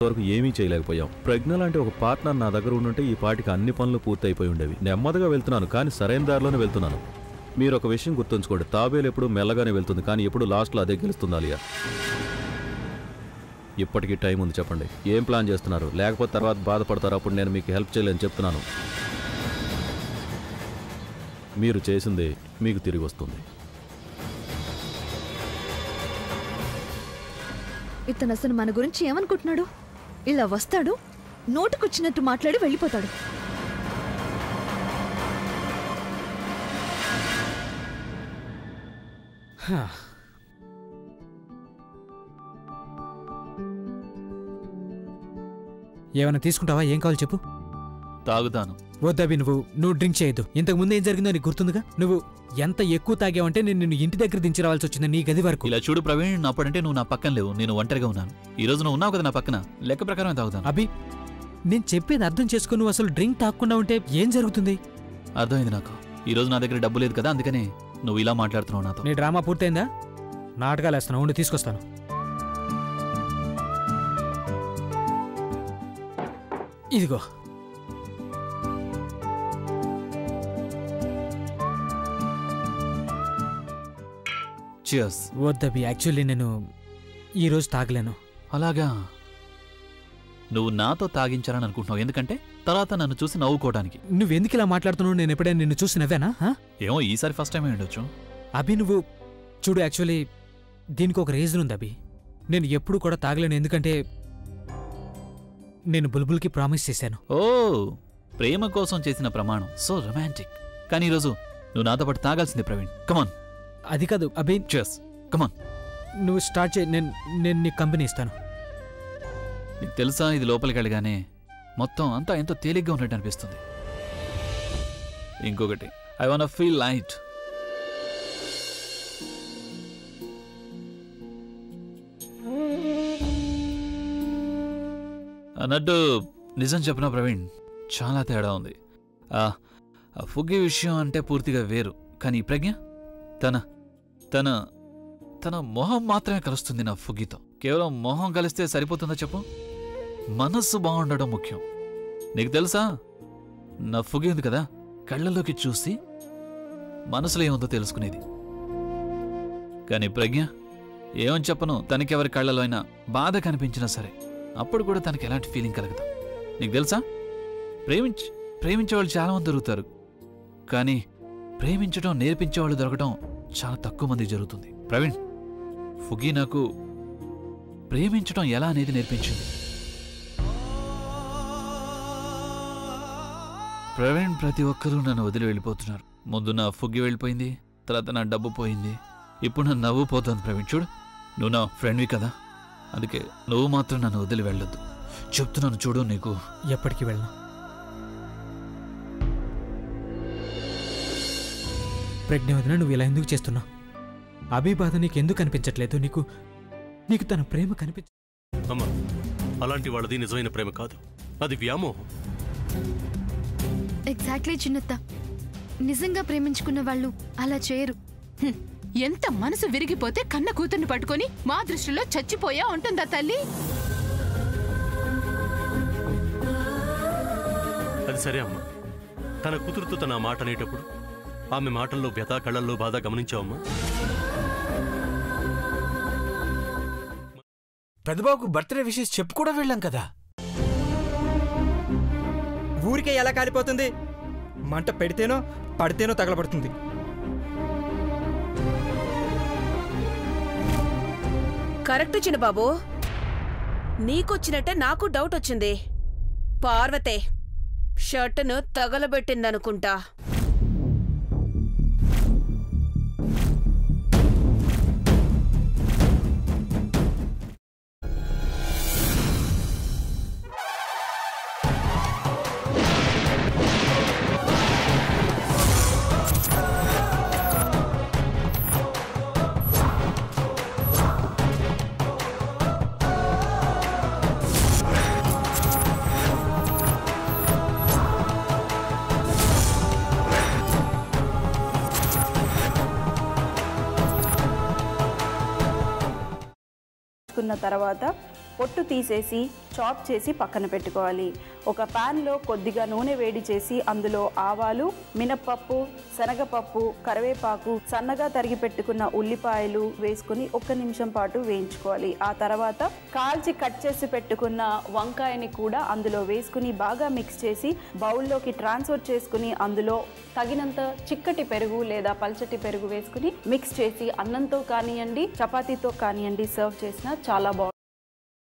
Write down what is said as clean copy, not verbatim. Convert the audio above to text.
వరకు ఏమీ చేయలేకపోయాం. ప్రజ్ఞ లాంటి ఒక పార్ట్నర్ నా దగ్గర ఉండుంటే ఈ పాటికి అన్ని పనులు పూర్తయిపోయి ఉండేవి. నెమ్మదిగా వెళ్తున్నాను, కానీ సరైన దారిలోనే వెళ్తున్నాను. మీరు ఒక విషయం గుర్తుంచుకోండి, తాబేలు ఎప్పుడు మెల్లగానే వెళ్తుంది, కానీ ఎప్పుడు లాస్ట్లో అదే గెలుస్తుంది. అలియా, ఇప్పటికీ టైం ఉంది, చెప్పండి ఏం ప్లాన్ చేస్తున్నారు? లేకపోతే తర్వాత బాధపడతారు, అప్పుడు నేను మీకు హెల్ప్ చేయలేని చెప్తున్నాను. మీరు చేసిందే మీకు తిరిగి వస్తుంది. ఇతను అసలు మన గురించి ఏమనుకుంటున్నాడు? ఇలా వస్తాడు, నోటుకొచ్చినట్టు మాట్లాడి వెళ్ళిపోతాడు. ఏమైనా తీసుకుంటావా? ఏం కావాలి చెప్పు. తాగుతాను. వద్దవి, నువ్వు డ్రింక్ చేయొద్దు. ఇంతకు ముందు ఏం జరిగిందో నీకు గుర్తుందిగా? నువ్వు ఎంత ఎక్కువ తాగావంటే నేను నిన్ను ఇంటి దగ్గర దించి రావాల్సి వచ్చింది, నీ గది వరకు. ఇలా చూడు ప్రవీణ్, అప్పుడంటే నువ్వు నా పక్కన లేవు, నేను ఒంటరిగా ఉన్నాను. ఈ రోజు నువ్వు ఉన్నావు కదా నా పక్కన, లెక్క ప్రకారం తాగుతాను. అభి, నేను చెప్పేది అర్థం చేసుకుని నువ్వు అసలు డ్రింక్ తాగకుండా ఉంటే ఏం జరుగుతుంది? అర్థమైంది నాకు. ఈ రోజు నా దగ్గర డబ్బు లేదు కదా, అందుకనే నువ్వు ఇలా మాట్లాడుతున్నావు నాతో. నీ డ్రామా పూర్తయిందా? నాటకాలు వేస్తున్నావు, ఉండి తీసుకొస్తాను. ఇదిగో. చియర్స్. వద్దబి, యాక్చువల్లీ నేను ఈరోజు తాగలేను. అలాగా? నువ్వు నాతో తాగించాలని అనుకుంటున్నావు, ఎందుకంటే తర్వాత నన్ను చూసి నవ్వుకోవడానికి. నువ్వెందుకు ఇలా మాట్లాడుతున్నావు? నేను ఎప్పుడైనా నిన్ను చూసి నవ్వానా? ఏమో ఈసారి ఫస్ట్ టైం ఉండొచ్చు. అభి, నువ్వు చూడు, యాక్చువల్లీ దీనికి ఒక రీజన్ ఉంది అభి. నేను ఎప్పుడు కూడా తాగలేను, ఎందుకంటే నేను బుల్బుల్కి ప్రామిస్ చేశాను. ఓ, ప్రేమ కోసం చేసిన ప్రమాణం. So romantic. కానీ ఈరోజు నువ్వు నాతో పాటు తాగాల్సిందే ప్రవీణ్. కమాన్. అది కాదు అభి. చియర్స్, కమాన్. నువ్వు స్టార్ట్ చేయి, నేను నీకు కంపెనీ ఇస్తాను. నీకు తెలుసా, ఇది లోపలికి వెళ్ళగానే మొత్తం అంతా ఎంతో తేలిగ్గా ఉన్నట్టు అనిపిస్తుంది. ఇంకొకటి, ఐ వాంట్ ఫీల్ లైట్. అన్నట్టు నిజం చెప్పినా ప్రవీణ్, చాలా తేడా ఉంది. ఆ ఫుగ్గి విషయం అంటే పూర్తిగా వేరు, కానీ ప్రజ్ఞ తన తన తన మొహం మాత్రమే కలుస్తుంది నా ఫుగ్గితో. కేవలం మొహం కలిస్తే సరిపోతుందా చెప్పు? మనస్సు బాగుండడం ముఖ్యం. నీకు తెలుసా, నా ఫుగ్గి ఉంది కదా, కళ్ళలోకి చూసి మనసులో ఏముందో తెలుసుకునేది. కానీ ప్రజ్ఞ ఏమని చెప్పను, తనకెవరి కళ్ళలో అయినా బాధ కనిపించినా సరే అప్పుడు కూడా తనకి ఎలాంటి ఫీలింగ్ కలగదు. నీకు తెలుసా, ప్రేమించేవాళ్ళు చాలామంది దొరుకుతారు, కానీ ప్రేమించడం నేర్పించేవాళ్ళు దొరకడం చాలా తక్కువ మంది జరుగుతుంది. ప్రవీణ్, ఫుగ్గి నాకు ప్రేమించడం ఎలా అనేది నేర్పించింది. ప్రవీణ్, ప్రతి ఒక్కరూ నన్ను వదిలి వెళ్ళిపోతున్నారు. ముందు నా ఫుగ్గి వెళ్ళిపోయింది, తర్వాత నా డబ్బు పోయింది, ఇప్పుడు నా నవ్వు పోతుంది. ప్రవీణ్ చూడు, నువ్వు నా ఫ్రెండ్వి కదా, అందుకే నువ్వు మాత్రం నన్ను వదిలి వెళ్ళొద్దు. చెప్తున్నాను చూడు, నీకు ఎప్పటికీ వెళ్ళను. ప్రజ్ఞ వదిన, నువ్వు ఇలా ఎందుకు చేస్తున్నావు? అభి బాధ నీకు ఎందుకు కనిపించట్లేదు? నీకు తన ప్రేమ కనిపించ. అమ్మా, అలాంటి వాళ్ళది నిజమైన ప్రేమ కాదు, అది వ్యామోహం. ఎగ్జాక్ట్లీ చిన్నత్త, నిజంగా ప్రేమించుకున్న వాళ్ళు అలా చేయరు. ఎంత మనసు విరిగిపోతే కన్న కూతుర్ని పట్టుకొని మా దృష్టిలో చచ్చిపోయా ఉంటుందా తల్లి? అది సరే అమ్మా, తన కూతురుతో తన మాట అనేటప్పుడు ఆమె మాటల్లో వ్యత, కళ్ళల్లో బాధ గమనించావమ్మా? పెద్దబాబుకు బర్త్డే విషెస్ చెప్పు కూడా వెళ్ళాం కదా. ఊరికే ఎలా కాలిపోతుంది? మంట పెడితేనో పడితేనో తగలబడుతుంది. కరెక్ట్ చిన్నబాబు, నీకొచ్చినట్టే నాకు డౌట్ వచ్చింది. పార్వతే షర్టును తగలబెట్టిందనుకుంటా. తర్వాత పొట్టు తీసేసి చాప్ చేసి పక్కన పెట్టుకోవాలి. ఒక ప్యాన్లో కొద్దిగా నూనె వేడి చేసి అందులో ఆవాలు, మినప్పప్పు, శనగపప్పు, కరివేపాకు, సన్నగా తరిగి పెట్టుకున్న ఉల్లిపాయలు వేసుకుని 1 నిమిషం పాటు వేయించుకోవాలి. ఆ తర్వాత కాల్చి కట్ చేసి పెట్టుకున్న వంకాయని కూడా అందులో వేసుకుని బాగా మిక్స్ చేసి బౌల్లోకి ట్రాన్స్ఫర్ చేసుకుని అందులో తగినంత చిక్కటి పెరుగు లేదా పల్చటి పెరుగు వేసుకుని మిక్స్ చేసి అన్నంతో కానివ్వండి, చపాతీతో కానివ్వండి సర్వ్ చేసినా చాలా బాగుంటుంది.